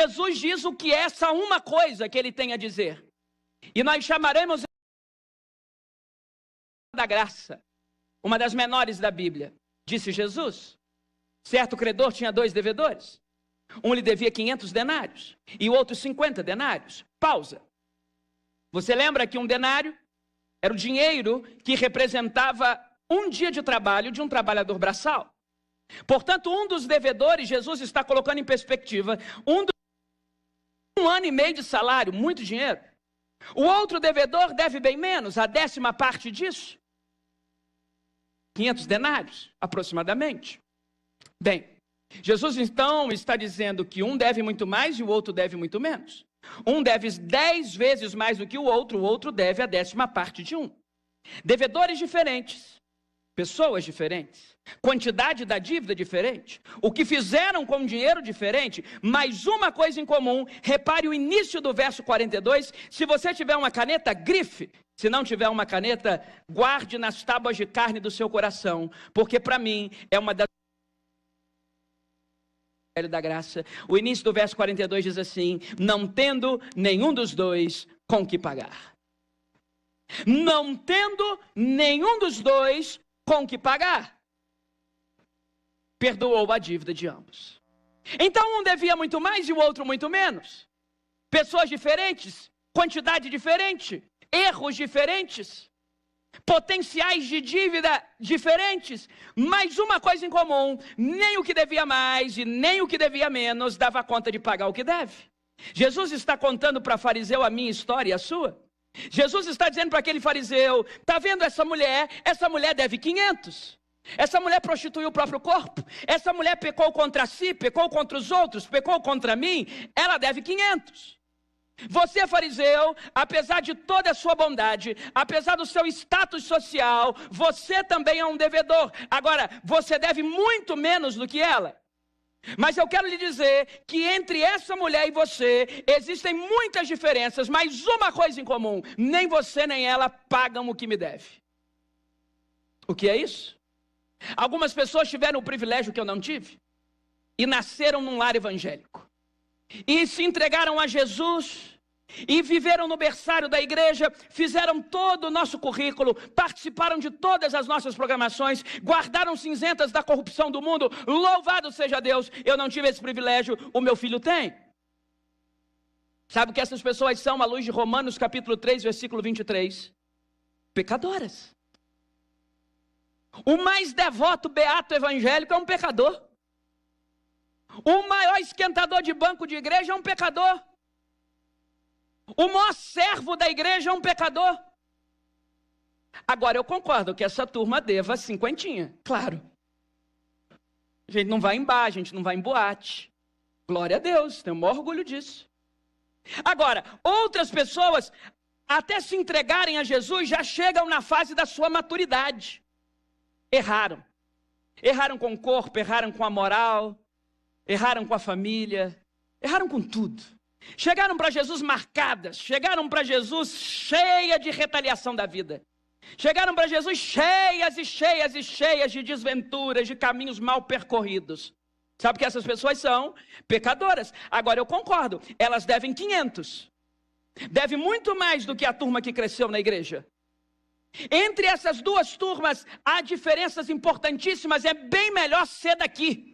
Jesus diz o que é essa uma coisa que ele tem a dizer. E nós chamaremos da graça, uma das menores da Bíblia. Disse Jesus. Certo credor tinha 2 devedores. Um lhe devia 500 denários e o outro 50 denários. Pausa. Você lembra que um denário era o dinheiro que representava um dia de trabalho de um trabalhador braçal. Portanto, um dos devedores, Jesus está colocando em perspectiva, um ano e meio de salário, muito dinheiro. O outro devedor deve bem menos, a 10ª parte disso. 500 denários, aproximadamente. Bem, Jesus então está dizendo que um deve muito mais e o outro deve muito menos. Um deve 10 vezes mais do que o outro deve a 10ª parte de um. Devedores diferentes, pessoas diferentes, quantidade da dívida diferente, o que fizeram com o dinheiro diferente, mas uma coisa em comum. Repare o início do verso 42, se você tiver uma caneta, grife, se não tiver uma caneta, guarde nas tábuas de carne do seu coração, porque para mim é uma das da graça. O início do verso 42 diz assim: não tendo nenhum dos dois com que pagar. Não tendo nenhum dos dois com que pagar, perdoou a dívida de ambos. Então um devia muito mais e o outro muito menos. Pessoas diferentes, quantidade diferente, erros diferentes, potenciais de dívida diferentes, mas uma coisa em comum: nem o que devia mais e nem o que devia menos dava conta de pagar o que deve. Jesus está contando para fariseu a minha história e a sua. Jesus está dizendo para aquele fariseu: está vendo essa mulher deve 500. Essa mulher prostituiu o próprio corpo, essa mulher pecou contra si, pecou contra os outros, pecou contra mim, ela deve 500. Você, fariseu, apesar de toda a sua bondade, apesar do seu status social, você também é um devedor. Agora, você deve muito menos do que ela. Mas eu quero lhe dizer que entre essa mulher e você existem muitas diferenças, mas uma coisa em comum: nem você nem ela pagam o que me deve. O que é isso? Algumas pessoas tiveram o privilégio que eu não tive e nasceram num lar evangélico e se entregaram a Jesus e viveram no berçário da igreja, fizeram todo o nosso currículo, participaram de todas as nossas programações, guardaram cinzentas da corrupção do mundo. Louvado seja Deus, eu não tive esse privilégio, o meu filho tem. Sabe o que essas pessoas são à luz de Romanos capítulo 3, versículo 23? Pecadoras. O mais devoto, beato evangélico é um pecador. O maior esquentador de banco de igreja é um pecador. O maior servo da igreja é um pecador. Agora, eu concordo que essa turma deva 50, claro. A gente não vai em bar, a gente não vai em boate. Glória a Deus, tenho o maior orgulho disso. Agora, outras pessoas, até se entregarem a Jesus, já chegam na fase da sua maturidade. Erraram. Erraram com o corpo, erraram com a moral, erraram com a família, erraram com tudo. Chegaram para Jesus marcadas, chegaram para Jesus cheia de retaliação da vida. Chegaram para Jesus cheias e cheias e cheias de desventuras, de caminhos mal percorridos. Sabe que essas pessoas são pecadoras. Agora eu concordo, elas devem 500. Deve muito mais do que a turma que cresceu na igreja. Entre essas duas turmas há diferenças importantíssimas. É bem melhor ser daqui.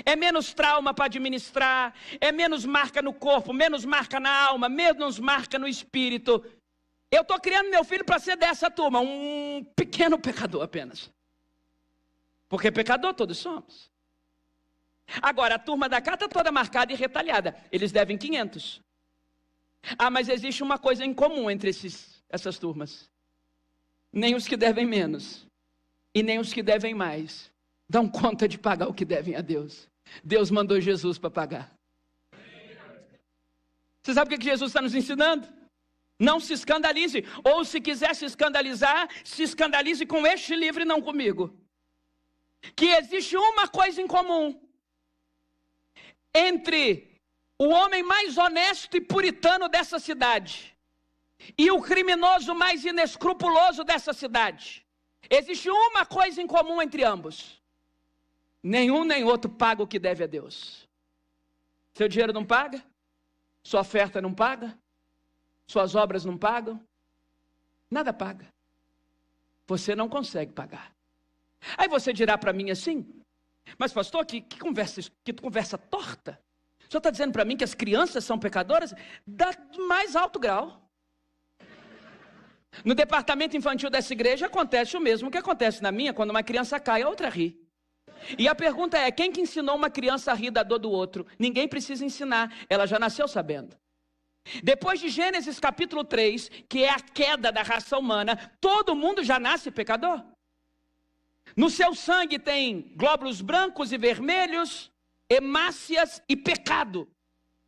É menos trauma para administrar, é menos marca no corpo, menos marca na alma, menos marca no espírito. Eu estou criando meu filho para ser dessa turma, um pequeno pecador apenas. Porque pecador todos somos. Agora, a turma da cá está toda marcada e retalhada. Eles devem 500. Ah, mas existe uma coisa em comum entre essas turmas. Nem os que devem menos e nem os que devem mais dão conta de pagar o que devem a Deus. Deus mandou Jesus para pagar. Você sabe o que Jesus está nos ensinando? Não se escandalize, ou se quiser se escandalizar, se escandalize com este livro e não comigo. Que existe uma coisa em comum entre o homem mais honesto e puritano dessa cidade e o criminoso mais inescrupuloso dessa cidade. Existe uma coisa em comum entre ambos: nenhum nem outro paga o que deve a Deus. Seu dinheiro não paga? Sua oferta não paga? Suas obras não pagam? Nada paga. Você não consegue pagar. Aí você dirá para mim assim, mas pastor, que conversa torta. O senhor está dizendo para mim que as crianças são pecadoras? Da mais alto grau. No departamento infantil dessa igreja acontece o mesmo que acontece na minha, quando uma criança cai, a outra ri. E a pergunta é, quem que ensinou uma criança a rir da dor do outro? Ninguém precisa ensinar, ela já nasceu sabendo. Depois de Gênesis capítulo 3, que é a queda da raça humana, todo mundo já nasce pecador. No seu sangue tem glóbulos brancos e vermelhos, hemácias e pecado.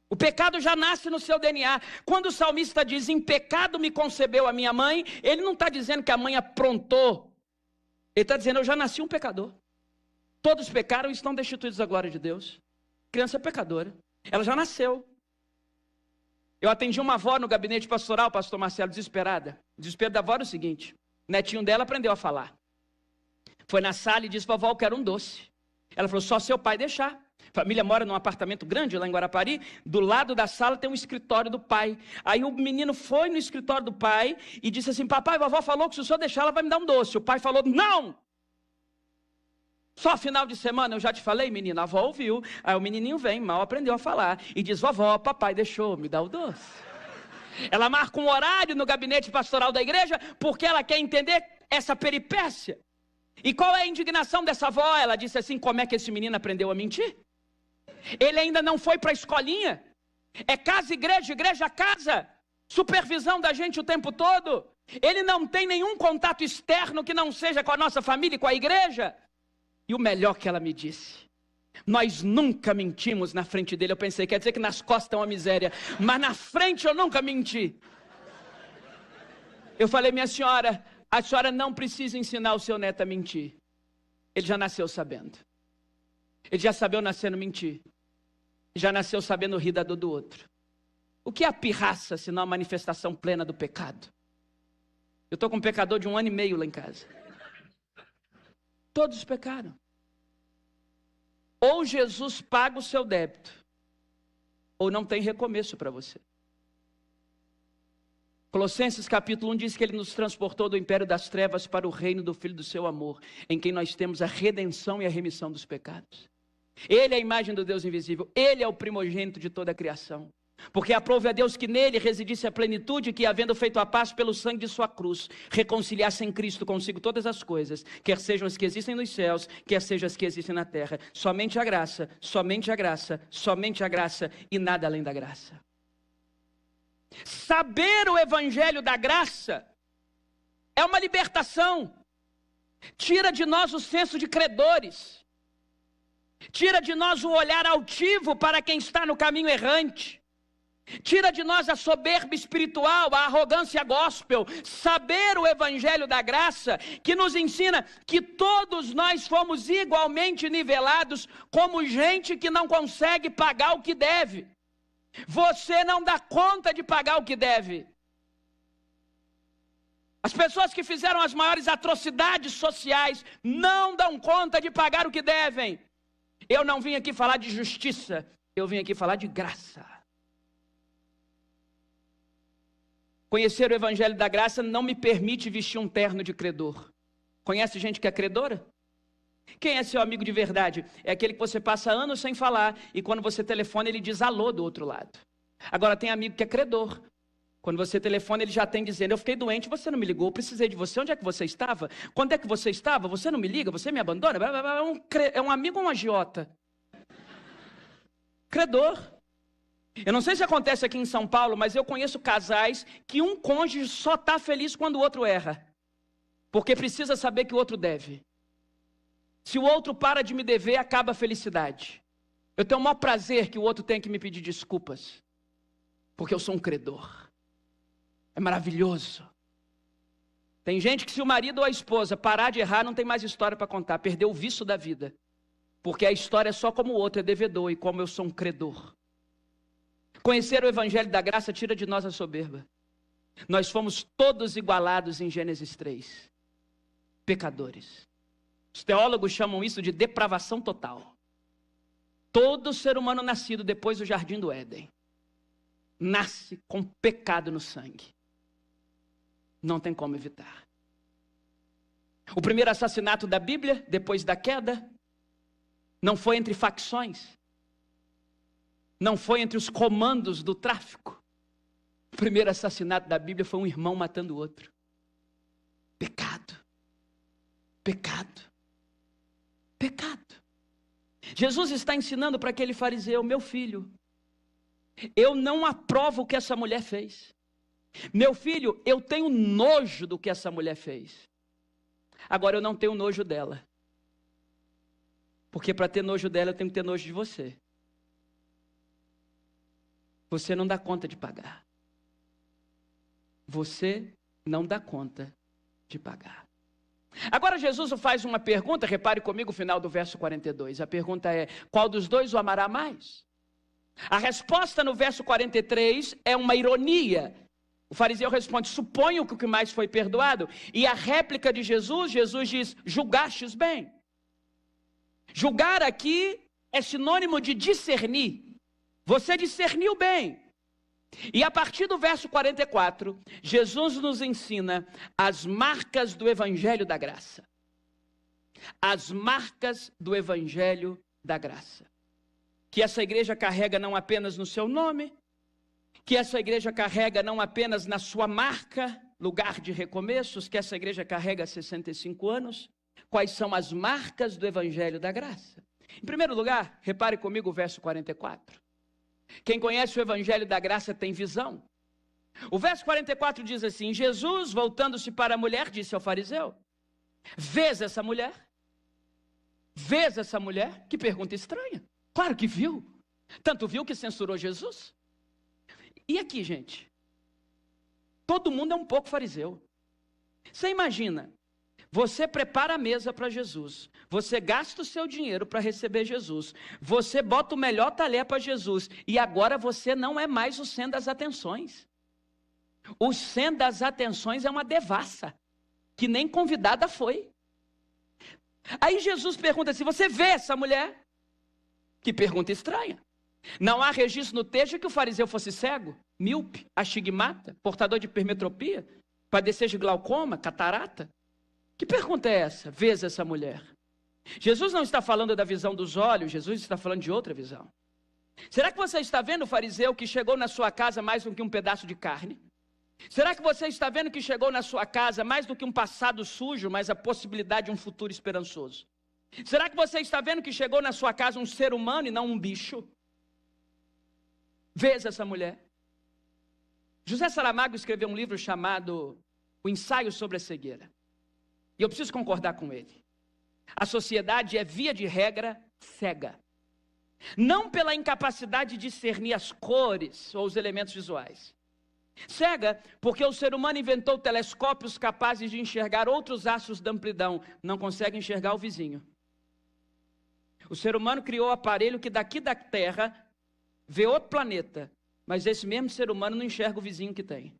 O pecado já nasce no seu DNA. Quando o salmista diz, em pecado me concebeu a minha mãe, ele não está dizendo que a mãe aprontou. Ele está dizendo, eu já nasci um pecador. Todos pecaram e estão destituídos da glória de Deus. Criança é pecadora. Ela já nasceu. Eu atendi uma avó no gabinete pastoral, pastor Marcelo, desesperada. O desespero da avó era o seguinte, o netinho dela aprendeu a falar. Foi na sala e disse, vovó, eu quero um doce. Ela falou, só seu pai deixar. A família mora num apartamento grande lá em Guarapari, do lado da sala tem um escritório do pai. Aí o menino foi no escritório do pai e disse assim, papai, vovó falou que se o senhor deixar ela vai me dar um doce. O pai falou, não! Só final de semana, eu já te falei, menino, a avó ouviu. Aí o menininho vem, mal aprendeu a falar e diz, vovó, papai deixou, me dá o doce. Ela marca um horário no gabinete pastoral da igreja porque ela quer entender essa peripécia. E qual é a indignação dessa avó? Ela disse assim, como é que esse menino aprendeu a mentir? Ele ainda não foi para a escolinha. É casa, igreja, casa. Supervisão da gente o tempo todo. Ele não tem nenhum contato externo que não seja com a nossa família e com a igreja. E o melhor que ela me disse, nós nunca mentimos na frente dele. Eu pensei, quer dizer que nas costas é uma miséria, mas na frente eu nunca menti. Eu falei, minha senhora, a senhora não precisa ensinar o seu neto a mentir. Ele já nasceu sabendo. Ele já sabeu nascendo mentir. Já nasceu sabendo rir da dor do outro. O que é a pirraça, senão a manifestação plena do pecado? Eu estou com um pecador de 1 ano e meio lá em casa. Todos pecaram. Ou Jesus paga o seu débito, ou não tem recomeço para você. Colossenses capítulo 1 diz que ele nos transportou do império das trevas para o reino do Filho do seu amor, em quem nós temos a redenção e a remissão dos pecados. Ele é a imagem do Deus invisível, ele é o primogênito de toda a criação. Porque aprove a Deus que nele residisse a plenitude, que havendo feito a paz pelo sangue de sua cruz, reconciliasse em Cristo consigo todas as coisas, quer sejam as que existem nos céus, quer sejam as que existem na terra. Somente a graça, somente a graça, somente a graça e nada além da graça. Saber o evangelho da graça é uma libertação. Tira de nós o senso de credores. Tira de nós o olhar altivo para quem está no caminho errante. Tira de nós a soberba espiritual, a arrogância gospel. Saber o evangelho da graça, que nos ensina que todos nós fomos igualmente nivelados como gente que não consegue pagar o que deve. Você não dá conta de pagar o que deve. As pessoas que fizeram as maiores atrocidades sociais não dão conta de pagar o que devem. Eu não vim aqui falar de justiça, eu vim aqui falar de graça. Conhecer o evangelho da graça não me permite vestir um terno de credor. Conhece gente que é credora? Quem é seu amigo de verdade? É aquele que você passa anos sem falar e quando você telefona ele diz alô do outro lado. Agora tem amigo que é credor. Quando você telefona ele já tem dizendo, eu fiquei doente, você não me ligou, eu precisei de você, onde é que você estava? Quando é que você estava? Você não me liga, você me abandona? É um amigo ou um agiota? Credor. Eu não sei se acontece aqui em São Paulo, mas eu conheço casais que um cônjuge só está feliz quando o outro erra. Porque precisa saber que o outro deve. Se o outro para de me dever, acaba a felicidade. Eu tenho o maior prazer que o outro tenha que me pedir desculpas. Porque eu sou um credor. É maravilhoso. Tem gente que se o marido ou a esposa parar de errar, não tem mais história para contar. Perdeu o vício da vida. Porque a história é só como o outro é devedor e como eu sou um credor. Conhecer o evangelho da graça tira de nós a soberba. Nós fomos todos igualados em Gênesis 3. Pecadores. Os teólogos chamam isso de depravação total. Todo ser humano nascido depois do Jardim do Éden nasce com pecado no sangue. Não tem como evitar. O primeiro assassinato da Bíblia, depois da queda, não foi entre facções. Não foi entre os comandos do tráfico. O primeiro assassinato da Bíblia foi um irmão matando o outro. Pecado. Pecado. Pecado. Jesus está ensinando para aquele fariseu: meu filho, eu não aprovo o que essa mulher fez. Meu filho, eu tenho nojo do que essa mulher fez. Agora eu não tenho nojo dela. Porque para ter nojo dela eu tenho que ter nojo de você. Você não dá conta de pagar. Você não dá conta de pagar. Agora Jesus faz uma pergunta, repare comigo o final do verso 42. A pergunta é: qual dos dois o amará mais? A resposta no verso 43 é uma ironia. O fariseu responde: suponho que o que mais foi perdoado. E a réplica de Jesus diz: julgastes bem. Julgar aqui é sinônimo de discernir. Você discerniu bem. E a partir do verso 44, Jesus nos ensina as marcas do Evangelho da Graça. As marcas do Evangelho da Graça. Que essa igreja carrega não apenas no seu nome, que essa igreja carrega não apenas na sua marca, lugar de recomeços, que essa igreja carrega há 65 anos. Quais são as marcas do Evangelho da Graça? Em primeiro lugar, repare comigo o verso 44. Quem conhece o Evangelho da Graça tem visão. O verso 44 diz assim: Jesus, voltando-se para a mulher, disse ao fariseu: vês essa mulher? Vês essa mulher? Que pergunta estranha. Claro que viu. Tanto viu que censurou Jesus. E aqui, gente, todo mundo é um pouco fariseu. Você imagina, você prepara a mesa para Jesus, você gasta o seu dinheiro para receber Jesus, você bota o melhor talher para Jesus, e agora você não é mais o centro das atenções. O centro das atenções é uma devassa, que nem convidada foi. Aí Jesus pergunta assim: você vê essa mulher? Que pergunta estranha. Não há registro no texto que o fariseu fosse cego, míope, astigmata, portador de hipermetropia, padecer de glaucoma, catarata. Que pergunta é essa? Vês essa mulher? Jesus não está falando da visão dos olhos, Jesus está falando de outra visão. Será que você está vendo o fariseu que chegou na sua casa mais do que um pedaço de carne? Será que você está vendo que chegou na sua casa mais do que um passado sujo, mas a possibilidade de um futuro esperançoso? Será que você está vendo que chegou na sua casa um ser humano e não um bicho? Vês essa mulher? José Saramago escreveu um livro chamado O Ensaio sobre a Cegueira. E eu preciso concordar com ele. A sociedade é, via de regra, cega. Não pela incapacidade de discernir as cores ou os elementos visuais. Cega porque o ser humano inventou telescópios capazes de enxergar outros astros da amplidão. Não consegue enxergar o vizinho. O ser humano criou um aparelho que daqui da Terra vê outro planeta, mas esse mesmo ser humano não enxerga o vizinho que tem.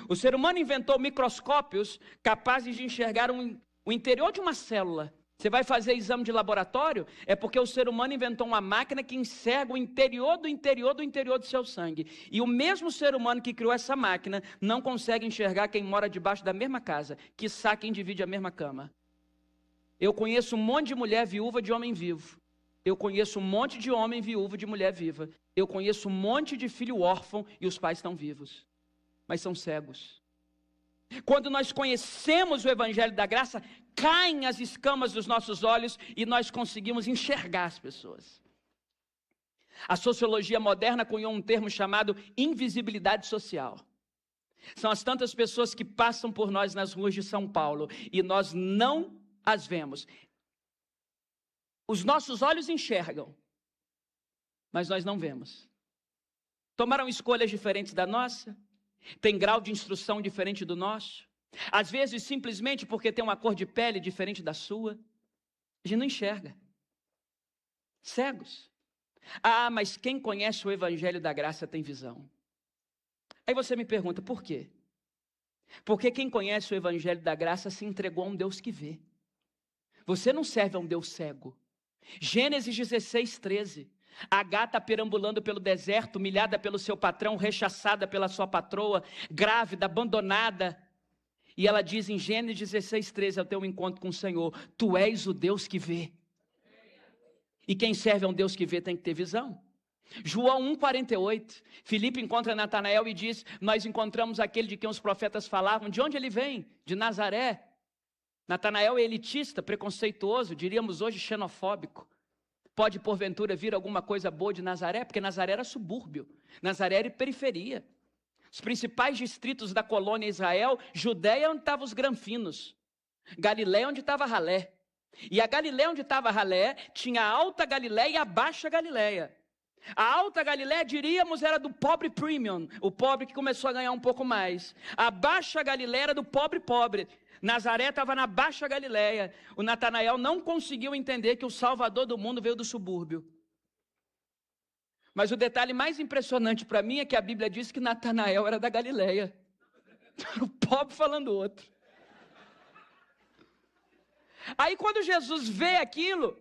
O ser humano inventou microscópios capazes de enxergar o interior de uma célula. Você vai fazer exame de laboratório, é porque o ser humano inventou uma máquina que enxerga o interior do interior do interior do seu sangue. E o mesmo ser humano que criou essa máquina não consegue enxergar quem mora debaixo da mesma casa, quiçá quem divide a mesma cama. Eu conheço um monte de mulher viúva de homem vivo. Eu conheço um monte de homem viúvo de mulher viva. Eu conheço um monte de filho órfão e os pais estão vivos, mas são cegos. Quando nós conhecemos o Evangelho da Graça, caem as escamas dos nossos olhos e nós conseguimos enxergar as pessoas. A sociologia moderna cunhou um termo chamado invisibilidade social. São as tantas pessoas que passam por nós nas ruas de São Paulo e nós não as vemos. Os nossos olhos enxergam, mas nós não vemos. Tomaram escolhas diferentes da nossa, tem grau de instrução diferente do nosso, às vezes simplesmente porque tem uma cor de pele diferente da sua. A gente não enxerga. Cegos. Ah, mas quem conhece o Evangelho da Graça tem visão. Aí você me pergunta, por quê? Porque quem conhece o Evangelho da Graça se entregou a um Deus que vê. Você não serve a um Deus cego. Gênesis 16, 13. Agar está perambulando pelo deserto, humilhada pelo seu patrão, rechaçada pela sua patroa, grávida, abandonada. E ela diz em Gênesis 16, 13, ao teu encontro com o Senhor: tu és o Deus que vê. E quem serve a um Deus que vê tem que ter visão. João 1,48, Filipe encontra Natanael e diz: nós encontramos aquele de quem os profetas falavam. De onde ele vem? De Nazaré. Natanael é elitista, preconceituoso, diríamos hoje xenofóbico. Pode porventura vir alguma coisa boa de Nazaré? Porque Nazaré era subúrbio, Nazaré era periferia. Os principais distritos da colônia Israel: Judéia, onde estavam os granfinos, Galiléia, onde estava Ralé. E a Galiléia onde estava Ralé tinha a Alta Galiléia e a Baixa Galiléia. A Alta Galiléia, diríamos, era do pobre premium, o pobre que começou a ganhar um pouco mais. A Baixa Galiléia era do pobre. Nazaré estava na Baixa Galiléia. O Natanael não conseguiu entender que o Salvador do mundo veio do subúrbio. Mas o detalhe mais impressionante para mim é que a Bíblia diz que Natanael era da Galiléia. O pobre falando outro. Aí quando Jesus vê aquilo,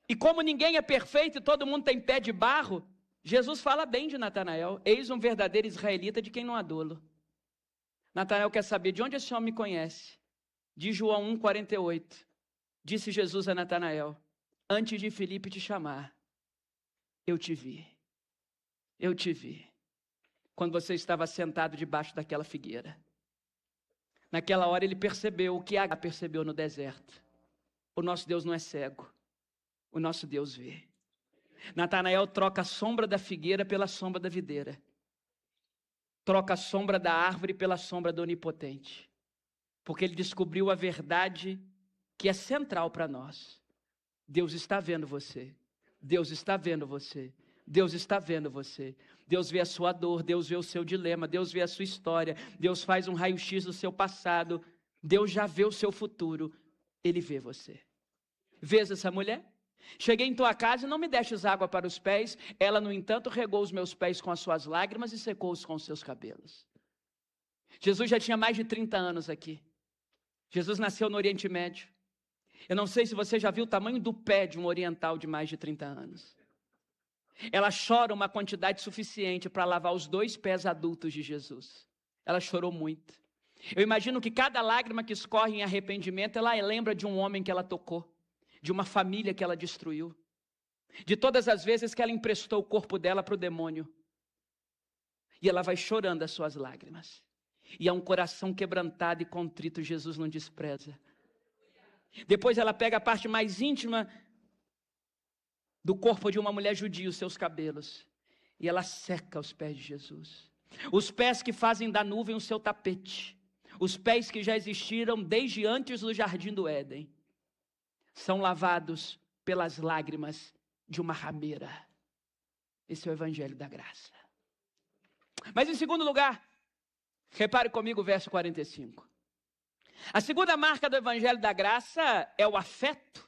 e como ninguém é perfeito e todo mundo tem pé de barro, Jesus fala bem de Natanael: eis um verdadeiro israelita de quem não há dolo. Natanael quer saber: de onde esse homem me conhece? De João 1,48, disse Jesus a Natanael: antes de Filipe te chamar, eu te vi. Eu te vi. Quando você estava sentado debaixo daquela figueira. Naquela hora ele percebeu o que Agar percebeu no deserto: o nosso Deus não é cego, o nosso Deus vê. Natanael troca a sombra da figueira pela sombra da videira. Troca a sombra da árvore pela sombra do onipotente. Porque ele descobriu a verdade que é central para nós. Deus está vendo você. Deus está vendo você. Deus está vendo você. Deus vê a sua dor, Deus vê o seu dilema, Deus vê a sua história, Deus faz um raio-x do seu passado, Deus já vê o seu futuro, Ele vê você. Vês essa mulher? Cheguei em tua casa e não me destes água para os pés, ela, no entanto, regou os meus pés com as suas lágrimas e secou-os com os seus cabelos. Jesus já tinha mais de 30 anos aqui. Jesus nasceu no Oriente Médio. Eu não sei se você já viu o tamanho do pé de um oriental de mais de 30 anos. Ela chora uma quantidade suficiente para lavar os 2 pés adultos de Jesus. Ela chorou muito. Eu imagino que cada lágrima que escorre em arrependimento, ela lembra de um homem que ela tocou, de uma família que ela destruiu, de todas as vezes que ela emprestou o corpo dela para o demônio. E ela vai chorando as suas lágrimas. E é um coração quebrantado e contrito, Jesus não despreza. Depois ela pega a parte mais íntima do corpo de uma mulher judia, os seus cabelos, e ela seca os pés de Jesus. Os pés que fazem da nuvem o seu tapete. Os pés que já existiram desde antes do jardim do Éden. São lavados pelas lágrimas de uma rameira. Esse é o evangelho da graça. Mas em segundo lugar, repare comigo o verso 45. A segunda marca do evangelho da graça é o afeto.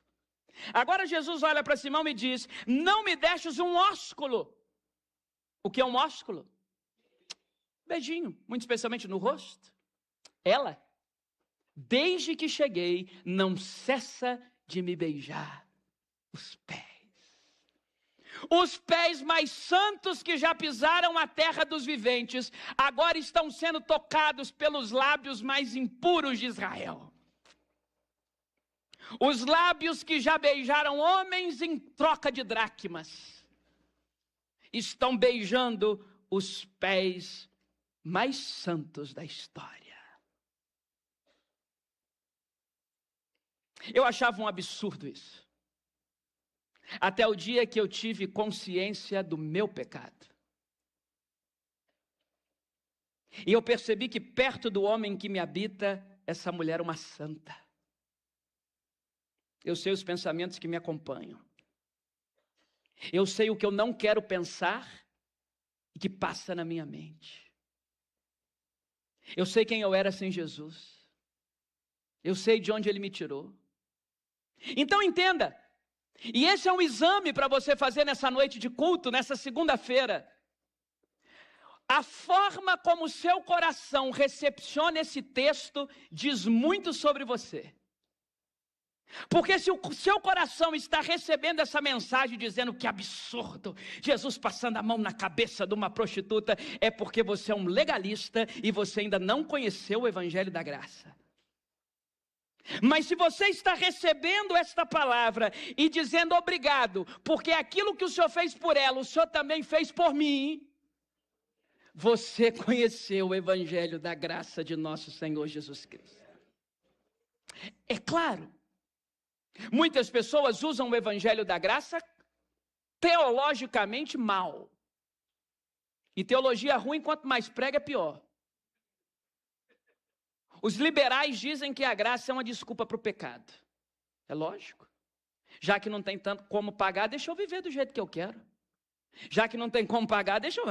Agora Jesus olha para Simão e diz: não me deixes um ósculo. O que é um ósculo? Beijinho, muito especialmente no rosto. Ela, desde que cheguei, não cessa de me beijar os pés. Os pés mais santos que já pisaram a terra dos viventes, agora estão sendo tocados pelos lábios mais impuros de Israel. Os lábios que já beijaram homens em troca de dracmas, estão beijando os pés mais santos da história. Eu achava um absurdo isso. Até o dia que eu tive consciência do meu pecado. E eu percebi que perto do homem que me habita, essa mulher é uma santa. Eu sei os pensamentos que me acompanham. Eu sei o que eu não quero pensar e que passa na minha mente. Eu sei quem eu era sem Jesus. Eu sei de onde Ele me tirou. Então entenda, e esse é um exame para você fazer nessa noite de culto, nessa segunda-feira. A forma como o seu coração recepciona esse texto diz muito sobre você. Porque se o seu coração está recebendo essa mensagem dizendo que absurdo, Jesus passando a mão na cabeça de uma prostituta, é porque você é um legalista e você ainda não conheceu o Evangelho da Graça. Mas se você está recebendo esta palavra e dizendo obrigado, porque aquilo que o Senhor fez por ela, o Senhor também fez por mim, você conheceu o Evangelho da Graça de nosso Senhor Jesus Cristo. É claro, muitas pessoas usam o Evangelho da Graça teologicamente mal. E teologia ruim, quanto mais prega, é pior. Os liberais dizem que a graça é uma desculpa para o pecado. É lógico. Já que não tem tanto como pagar, deixa eu viver do jeito que eu quero. Já que não tem como pagar, deixa eu...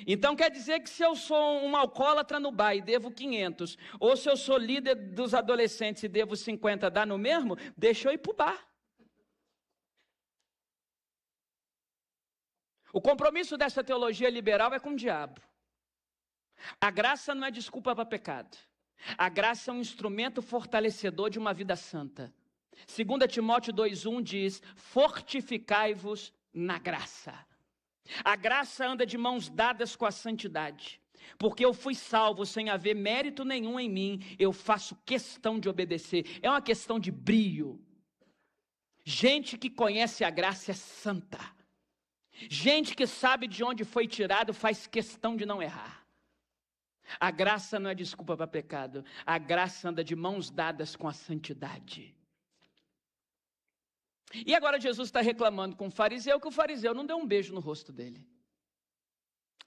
Então quer dizer que se eu sou um alcoólatra no bar e devo 500, ou se eu sou líder dos adolescentes e devo 50, dá no mesmo? Deixa eu ir para o bar. O compromisso dessa teologia liberal é com o diabo. A graça não é desculpa para pecado. A graça é um instrumento fortalecedor de uma vida santa. 2 Timóteo 2,1 diz: fortificai-vos na graça. A graça anda de mãos dadas com a santidade. Porque eu fui salvo sem haver mérito nenhum em mim, eu faço questão de obedecer. É uma questão de brio. Gente que conhece a graça é santa. Gente que sabe de onde foi tirado faz questão de não errar. A graça não é desculpa para pecado. A graça anda de mãos dadas com a santidade. E agora Jesus está reclamando com o fariseu que o fariseu não deu um beijo no rosto dele.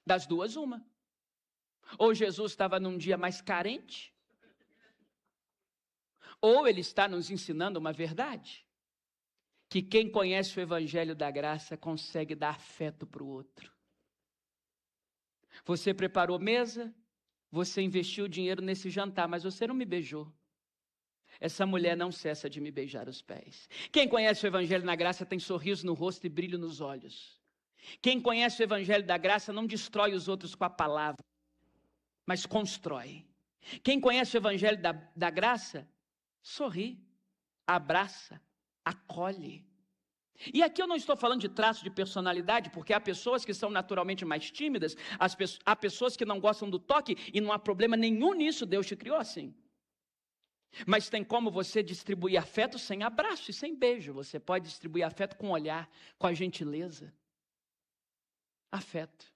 Das duas, uma. Ou Jesus estava num dia mais carente, ou ele está nos ensinando uma verdade. Que quem conhece o Evangelho da Graça consegue dar afeto para o outro. Você preparou mesa, você investiu dinheiro nesse jantar, mas você não me beijou. Essa mulher não cessa de me beijar os pés. Quem conhece o Evangelho da Graça tem sorriso no rosto e brilho nos olhos. Quem conhece o Evangelho da Graça não destrói os outros com a palavra, mas constrói. Quem conhece o Evangelho da Graça, sorri, abraça, acolhe. E aqui eu não estou falando de traço de personalidade, porque há pessoas que são naturalmente mais tímidas, há pessoas que não gostam do toque, e não há problema nenhum nisso, Deus te criou assim. Mas tem como você distribuir afeto sem abraço e sem beijo. Você pode distribuir afeto com olhar, com a gentileza. Afeto.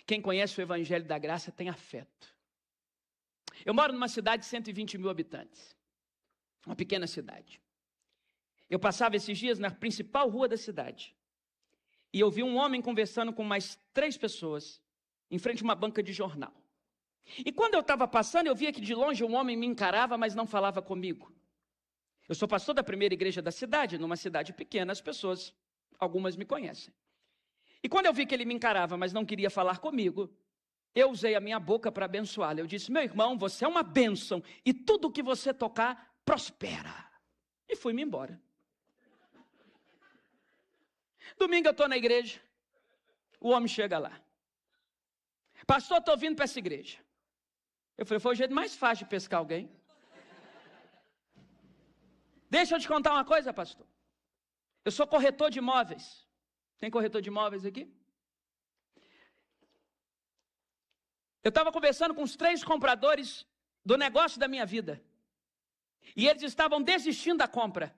Quem conhece o Evangelho da Graça tem afeto. Eu moro numa cidade de 120 mil habitantes. Uma pequena cidade. Eu passava esses dias na principal rua da cidade. E eu vi um homem conversando com mais 3 pessoas, em frente a uma banca de jornal. E quando eu estava passando, eu via que de longe um homem me encarava, mas não falava comigo. Eu sou pastor da primeira igreja da cidade, numa cidade pequena, as pessoas, algumas me conhecem. E quando eu vi que ele me encarava, mas não queria falar comigo, eu usei a minha boca para abençoá-lo. Eu disse: meu irmão, você é uma bênção, e tudo que você tocar, prospera. E fui-me embora. Domingo eu estou na igreja, o homem chega lá. Pastor, estou vindo para essa igreja. Eu falei: foi o jeito mais fácil de pescar alguém. Deixa eu te contar uma coisa, pastor. Eu sou corretor de imóveis. Tem corretor de imóveis aqui? Eu estava conversando com os 3 compradores do negócio da minha vida. E eles estavam desistindo da compra.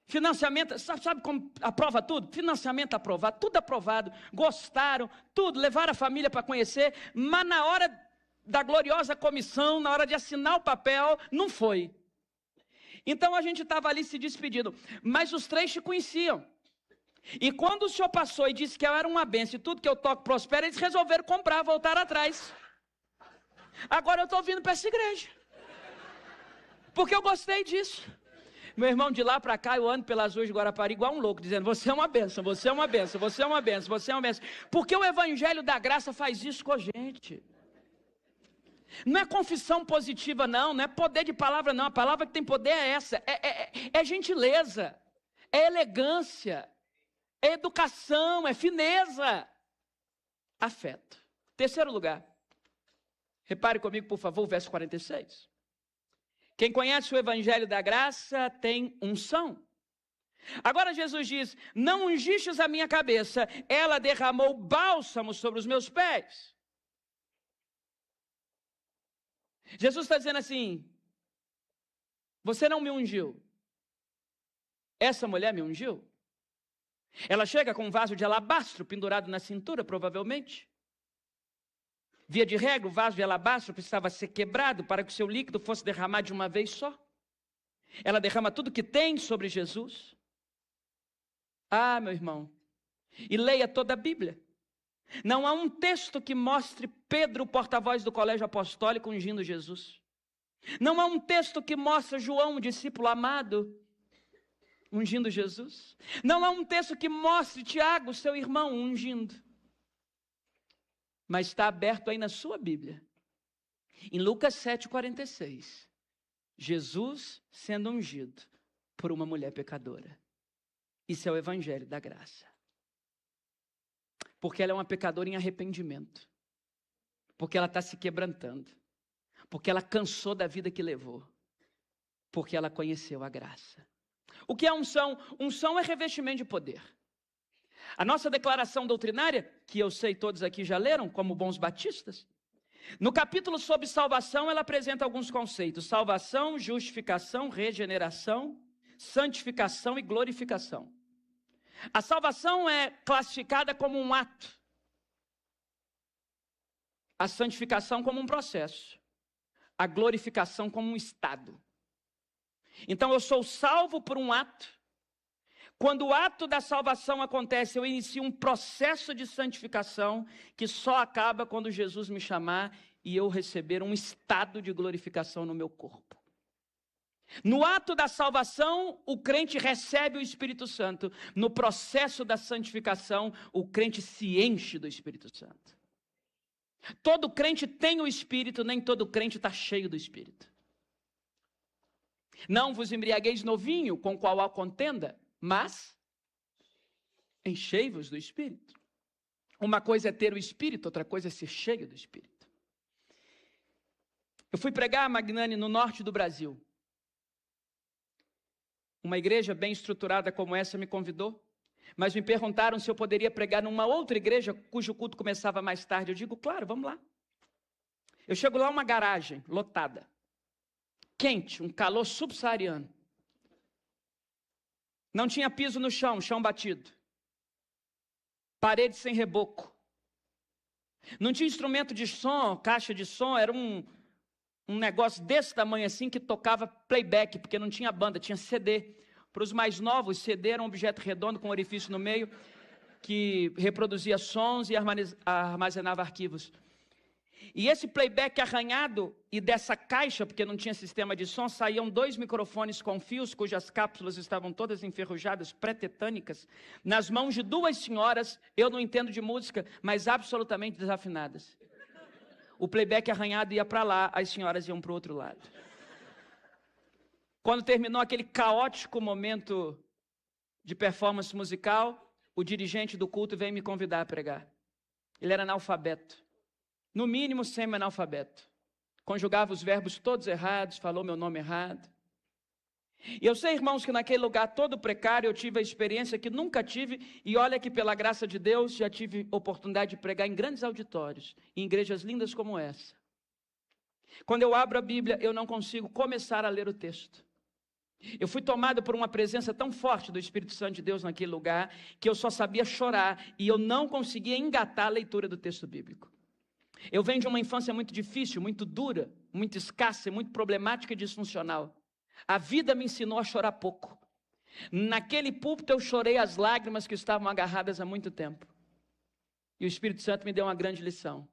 Financiamento, sabe como aprova tudo? Financiamento aprovado, tudo aprovado. Gostaram, tudo, levaram a família para conhecer. Mas na hora da gloriosa comissão, na hora de assinar o papel, não foi. Então a gente estava ali se despedindo. Mas os 3 te conheciam. E quando o senhor passou e disse que eu era uma bênção e tudo que eu toco prospera, eles resolveram comprar, voltar atrás. Agora eu estou vindo para essa igreja. Porque eu gostei disso. Meu irmão, de lá para cá, eu ando pelas ruas de Guarapari igual um louco, dizendo: você é uma bênção, você é uma bênção, você é uma bênção, você é uma bênção. Porque o Evangelho da Graça faz isso com a gente. Não é confissão positiva, não é poder de palavra, não. A palavra que tem poder é essa. É gentileza, é elegância, é educação, é fineza. Afeto. Terceiro lugar. Repare comigo, por favor, o verso 46. Quem conhece o evangelho da graça tem unção. Agora Jesus diz, não ungistes a minha cabeça, ela derramou bálsamo sobre os meus pés. Jesus está dizendo assim, você não me ungiu, essa mulher me ungiu. Ela chega com um vaso de alabastro pendurado na cintura, provavelmente. Via de regra, o vaso de alabastro precisava ser quebrado para que o seu líquido fosse derramado de uma vez só. Ela derrama tudo que tem sobre Jesus. Ah, meu irmão, e leia toda a Bíblia. Não há um texto que mostre Pedro, porta-voz do colégio apostólico, ungindo Jesus. Não há um texto que mostre João, o discípulo amado, ungindo Jesus. Não há um texto que mostre Tiago, seu irmão, ungindo. Mas está aberto aí na sua Bíblia. Em Lucas 7,46. Jesus sendo ungido por uma mulher pecadora. Isso é o evangelho da graça. Porque ela é uma pecadora em arrependimento. Porque ela está se quebrantando. Porque ela cansou da vida que levou. Porque ela conheceu a graça. O que é unção? Unção é revestimento de poder. A nossa declaração doutrinária, que eu sei todos aqui já leram, como bons batistas, no capítulo sobre salvação, ela apresenta alguns conceitos. Salvação, justificação, regeneração, santificação e glorificação. A salvação é classificada como um ato. A santificação como um processo. A glorificação como um estado. Então eu sou salvo por um ato. Quando o ato da salvação acontece, eu inicio um processo de santificação que só acaba quando Jesus me chamar e eu receber um estado de glorificação no meu corpo. No ato da salvação, o crente recebe o Espírito Santo. No processo da santificação, o crente se enche do Espírito Santo. Todo crente tem o Espírito, nem todo crente está cheio do Espírito. Não vos embriagueis no vinho, com o qual há contenda, mas enchei-vos do Espírito. Uma coisa é ter o Espírito, outra coisa é ser cheio do Espírito. Eu fui pregar a Magnani no norte do Brasil. Uma igreja bem estruturada como essa me convidou, mas me perguntaram se eu poderia pregar numa outra igreja cujo culto começava mais tarde. Eu digo, claro, vamos lá. Eu chego lá, uma garagem lotada, quente, um calor subsaariano. Não tinha piso no chão, chão batido. Parede sem reboco. Não tinha instrumento de som, caixa de som, era um negócio desse tamanho assim que tocava playback, porque não tinha banda, tinha CD. Para os mais novos, CD era um objeto redondo com um orifício no meio que reproduzia sons e armazenava arquivos. E esse playback arranhado e dessa caixa, porque não tinha sistema de som, saíam 2 microfones com fios, cujas cápsulas estavam todas enferrujadas, pré-tetânicas, nas mãos de 2 senhoras, eu não entendo de música, mas absolutamente desafinadas. O playback arranhado ia para lá, as senhoras iam para o outro lado. Quando terminou aquele caótico momento de performance musical, o dirigente do culto veio me convidar a pregar. Ele era analfabeto. No mínimo, semi-analfabeto. Conjugava os verbos todos errados, falou meu nome errado. E eu sei, irmãos, que naquele lugar todo precário eu tive a experiência que nunca tive, e olha que pela graça de Deus já tive oportunidade de pregar em grandes auditórios, em igrejas lindas como essa. Quando eu abro a Bíblia, eu não consigo começar a ler o texto. Eu fui tomado por uma presença tão forte do Espírito Santo de Deus naquele lugar, que eu só sabia chorar, e eu não conseguia engatar a leitura do texto bíblico. Eu venho de uma infância muito difícil, muito dura, muito escassa, muito problemática e disfuncional. A vida me ensinou a chorar pouco. Naquele púlpito eu chorei as lágrimas que estavam agarradas há muito tempo. E o Espírito Santo me deu uma grande lição.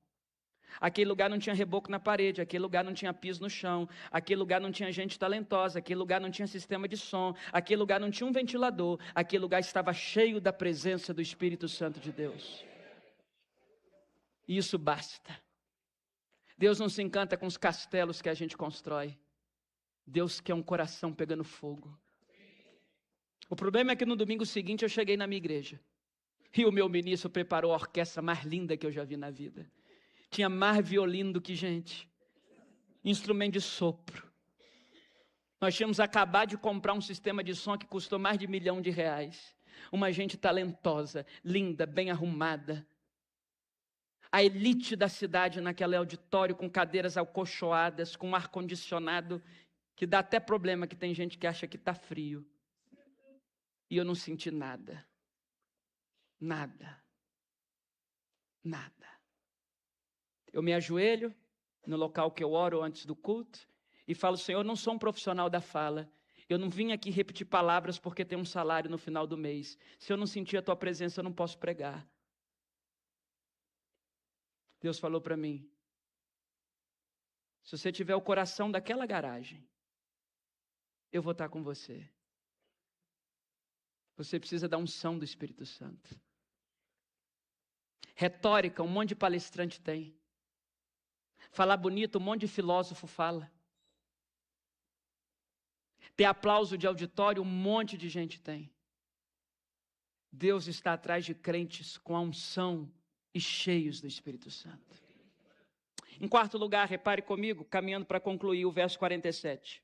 Aquele lugar não tinha reboco na parede, aquele lugar não tinha piso no chão, aquele lugar não tinha gente talentosa, aquele lugar não tinha sistema de som, aquele lugar não tinha um ventilador, aquele lugar estava cheio da presença do Espírito Santo de Deus. E isso basta. Deus não se encanta com os castelos que a gente constrói. Deus quer um coração pegando fogo. O problema é que no domingo seguinte eu cheguei na minha igreja. E o meu ministro preparou a orquestra mais linda que eu já vi na vida. Tinha mais violino do que gente. Instrumento de sopro. Nós tínhamos acabado de comprar um sistema de som que custou mais de R$ 1 milhão. Uma gente talentosa, linda, bem arrumada. A elite da cidade naquele auditório, com cadeiras acolchoadas, com ar-condicionado, que dá até problema, que tem gente que acha que está frio. E eu não senti nada. Nada. Nada. Eu me ajoelho no local que eu oro antes do culto e falo: Senhor, eu não sou um profissional da fala. Eu não vim aqui repetir palavras porque tem um salário no final do mês. Se eu não sentir a tua presença, eu não posso pregar. Deus falou para mim: se você tiver o coração daquela garagem, eu vou estar com você. Você precisa da unção do Espírito Santo. Retórica, um monte de palestrante tem. Falar bonito, um monte de filósofo fala. Ter aplauso de auditório, um monte de gente tem. Deus está atrás de crentes com a unção e cheios do Espírito Santo. Em quarto lugar, repare comigo, caminhando para concluir, o verso 47.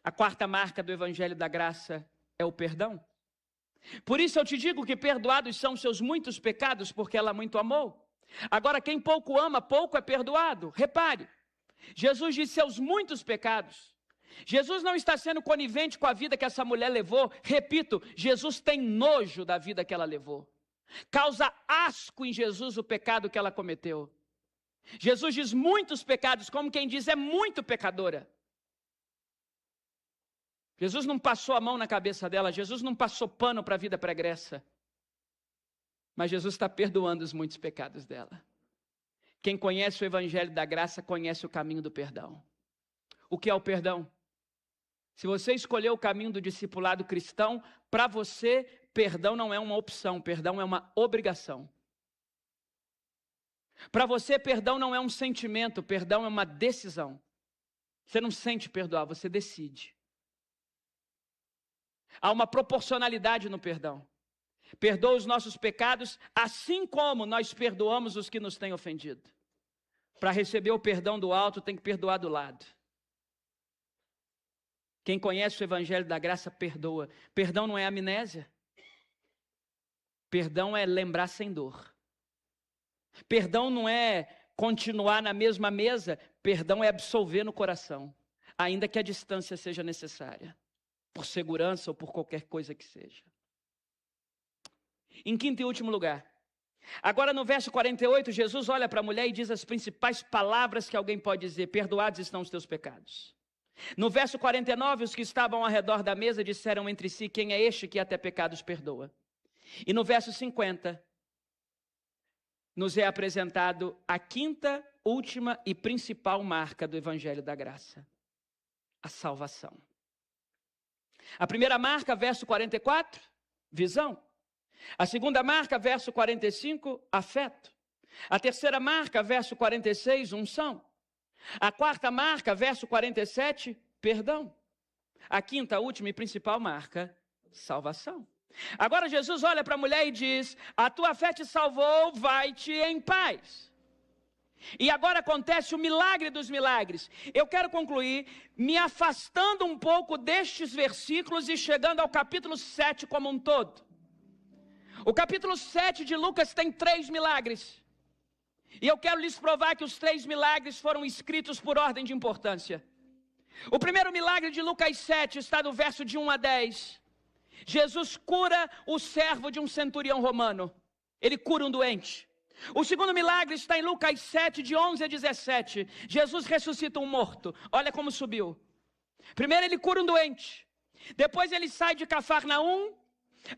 A quarta marca do Evangelho da Graça é o perdão. Por isso eu te digo que perdoados são os seus muitos pecados, porque ela muito amou. Agora, quem pouco ama, pouco é perdoado. Repare, Jesus disse seus muitos pecados. Jesus não está sendo conivente com a vida que essa mulher levou. Repito, Jesus tem nojo da vida que ela levou. Causa asco em Jesus o pecado que ela cometeu. Jesus diz muitos pecados, como quem diz é muito pecadora. Jesus não passou a mão na cabeça dela, Jesus não passou pano para a vida pregressa. Mas Jesus está perdoando os muitos pecados dela. Quem conhece o Evangelho da Graça conhece o caminho do perdão. O que é o perdão? Se você escolher o caminho do discipulado cristão, para você, perdão não é uma opção, perdão é uma obrigação. Para você, perdão não é um sentimento, perdão é uma decisão. Você não sente perdoar, você decide. Há uma proporcionalidade no perdão. Perdoa os nossos pecados, assim como nós perdoamos os que nos têm ofendido. Para receber o perdão do alto, tem que perdoar do lado. Quem conhece o Evangelho da Graça, perdoa. Perdão não é amnésia. Perdão é lembrar sem dor. Perdão não é continuar na mesma mesa. Perdão é absolver no coração, ainda que a distância seja necessária, por segurança ou por qualquer coisa que seja. Em quinto e último lugar, agora no verso 48, Jesus olha para a mulher e diz as principais palavras que alguém pode dizer: perdoados estão os teus pecados. No verso 49, os que estavam ao redor da mesa disseram entre si: quem é este que até pecados perdoa? E no verso 50, nos é apresentado a quinta, última e principal marca do Evangelho da Graça: a salvação. A primeira marca, verso 44, visão. A segunda marca, verso 45, afeto. A terceira marca, verso 46, unção. A quarta marca, verso 47, perdão. A quinta, última e principal marca, salvação. Agora Jesus olha para a mulher e diz: a tua fé te salvou, vai-te em paz. E agora acontece o milagre dos milagres. Eu quero concluir me afastando um pouco destes versículos e chegando ao capítulo 7 como um todo. O capítulo 7 de Lucas tem 3 milagres. E eu quero lhes provar que os 3 milagres foram escritos por ordem de importância. O primeiro milagre de Lucas 7 está no verso de 1 a 10. Jesus cura o servo de um centurião romano. Ele cura um doente. O segundo milagre está em Lucas 7, de 11 a 17. Jesus ressuscita um morto. Olha como subiu. Primeiro ele cura um doente. Depois ele sai de Cafarnaum,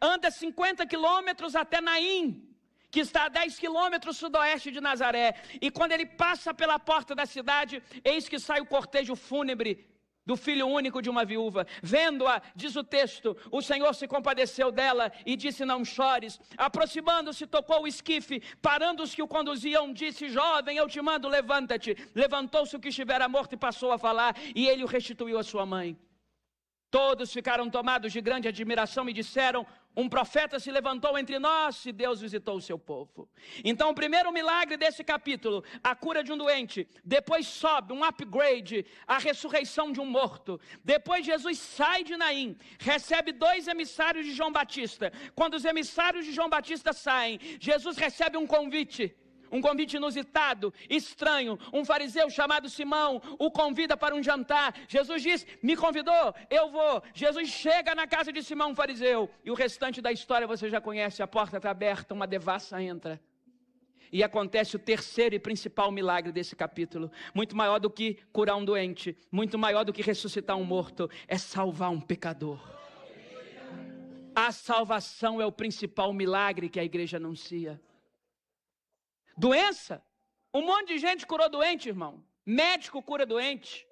anda 50 quilômetros até Naim, que está a 10 quilômetros sudoeste de Nazaré. E quando ele passa pela porta da cidade, eis que sai o cortejo fúnebre do filho único de uma viúva. Vendo-a, diz o texto, o Senhor se compadeceu dela e disse: não chores. Aproximando-se, tocou o esquife, parando os que o conduziam, disse: jovem, eu te mando, levanta-te. Levantou-se o que estivera morto e passou a falar, e ele o restituiu à sua mãe. Todos ficaram tomados de grande admiração e disseram: Um profeta se levantou entre nós e Deus visitou o seu povo. Então o primeiro milagre desse capítulo, a cura de um doente. Depois sobe, um upgrade, a ressurreição de um morto. Depois Jesus sai de Naim, recebe 2 emissários de João Batista. Quando os emissários de João Batista saem, Jesus recebe um convite inusitado, estranho. Um fariseu chamado Simão o convida para um jantar. Jesus diz, me convidou, eu vou. Jesus chega na casa de Simão, um fariseu. E o restante da história você já conhece. A porta está aberta, uma devassa entra. E acontece o terceiro e principal milagre desse capítulo. Muito maior do que curar um doente, muito maior do que ressuscitar um morto, é salvar um pecador. A salvação é o principal milagre que a igreja anuncia. Doença, um monte de gente curou doente, irmão. Médico cura doente.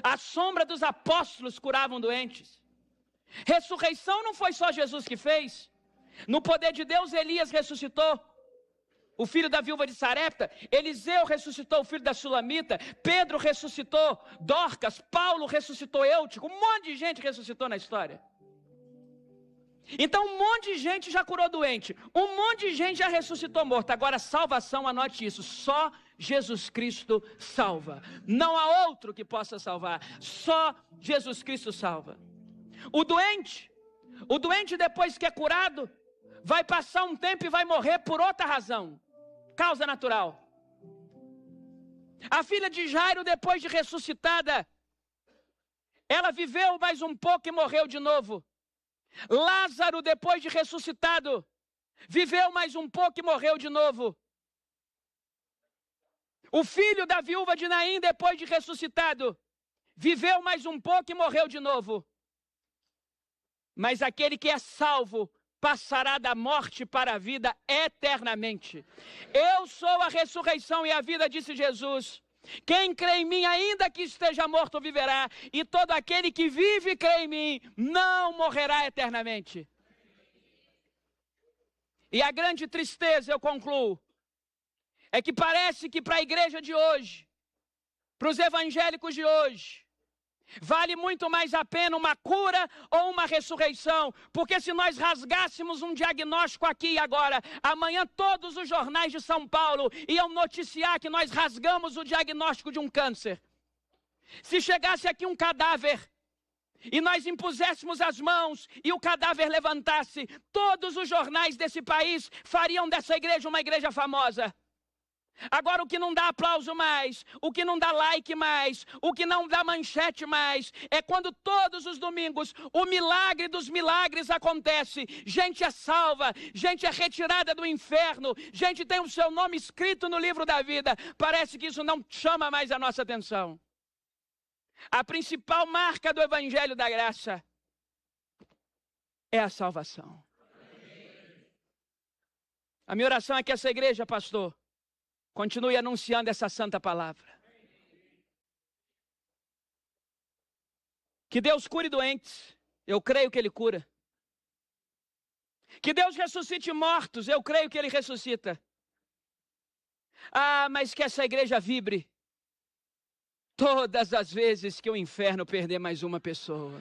A sombra dos apóstolos curavam doentes. Ressurreição não foi só Jesus que fez. No poder de Deus, Elias ressuscitou o filho da viúva de Sarepta. Eliseu ressuscitou o filho da Sulamita. Pedro ressuscitou Dorcas. Paulo ressuscitou Eutico. Um monte de gente ressuscitou na história. Então um monte de gente já curou doente, um monte de gente já ressuscitou morto. Agora salvação, anote isso, só Jesus Cristo salva. Não há outro que possa salvar, só Jesus Cristo salva. O doente depois que é curado, vai passar um tempo e vai morrer por outra razão, causa natural. A filha de Jairo, depois de ressuscitada, ela viveu mais um pouco e morreu de novo. Lázaro, depois de ressuscitado, viveu mais um pouco e morreu de novo. O filho da viúva de Naim, depois de ressuscitado, viveu mais um pouco e morreu de novo. Mas aquele que é salvo passará da morte para a vida eternamente. Eu sou a ressurreição e a vida, disse Jesus. Quem crê em mim, ainda que esteja morto, viverá. E todo aquele que vive e crê em mim, não morrerá eternamente. E a grande tristeza, eu concluo, é que parece que para a igreja de hoje, para os evangélicos de hoje, vale muito mais a pena uma cura ou uma ressurreição. Porque se nós rasgássemos um diagnóstico aqui e agora, amanhã todos os jornais de São Paulo iam noticiar que nós rasgamos o diagnóstico de um câncer. Se chegasse aqui um cadáver e nós impuséssemos as mãos e o cadáver levantasse, todos os jornais desse país fariam dessa igreja uma igreja famosa. Agora o que não dá aplauso mais, o que não dá like mais, o que não dá manchete mais, é quando todos os domingos o milagre dos milagres acontece. Gente é salva, gente é retirada do inferno, gente tem o seu nome escrito no livro da vida. Parece que isso não chama mais a nossa atenção. A principal marca do Evangelho da Graça é a salvação. A minha oração é que essa igreja, pastor, continue anunciando essa santa palavra. Que Deus cure doentes, eu creio que Ele cura. Que Deus ressuscite mortos, eu creio que Ele ressuscita. Ah, mas que essa igreja vibre todas as vezes que o inferno perder mais uma pessoa.